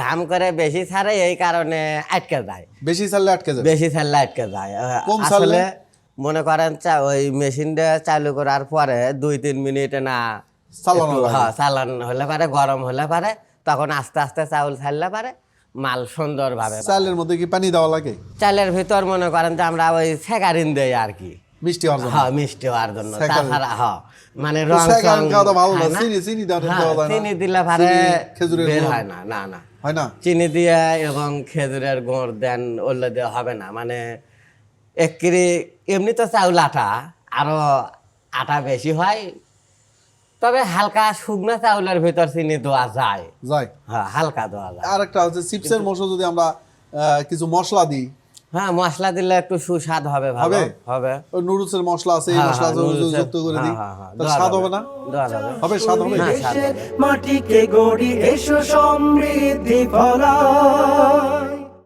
ধাম করে বেশি ছাড়ে এই কারণে আটকে যায়। বেশি ছাড়লে আটকে যায়। বেশি ছাড়লে আটকে যায়। কম ছাড়লে? আসলে মনে করেন ওই মেশিনটা চালু করার পরে 2-3 মিনিট না চালানো লাগে। হ্যাঁ চালান হলে পারে, গরম হলে পারে, তখন আস্তে আস্তে চাউল ছাড়লে পারে মাল সুন্দরভাবে। চালের মধ্যে কি পানি দেওয়া লাগে? চালের ভিতর মনে করেন যে আমরা ওই সেকারিন দেই আর কি, মিষ্টি হওয়ার জন্য। হ্যাঁ মিষ্টি হওয়ার জন্য। সেকারিন। তাছাড়া হ্যাঁ মানে তো রং সেকারিন খাওয়া তো ভালো না, খায় না। চিনি দেওয়া হ্যাঁ, যায় না। চিনি দিলে পারে চিনি, খেজুরের বের গুড়। হয় না, না না হয় না? চিনি দিয়ে এবং খেজুরের গুড় দেন, ওগুলো দিয়ে হবে না। মানে একরি এমনি তো চাউল আটা, আরো আটা বেশি হয়, তবে হালকা শুকনো চাউলের ভিতর চিনি দেওয়া যায়। যায়। হ্যাঁ হালকা দেওয়া যায়। আর একটা হচ্ছে চিপসের মশলা যদি আমরা কিছু মশলা দিই, হ্যাঁ মশলা দিলে একটু সুস্বাদ হবে, ভালো হবে? হবে। ওই নুডলসের মশলা আছে, এই হ্যাঁ, মশলা হ্যাঁ, যদি নুডলসের- যুক্ত করে দিই, হ্যাঁ, হ্যাঁ, তাহলে দেওয়া স্বাদ যাবে, হবে না? দেওয়া যাবে। হবে, স্বাদ হবে। হ্যাঁ, স্বাদ হবে। মাটিকে গড়ি এসো সমৃদ্ধি ফলা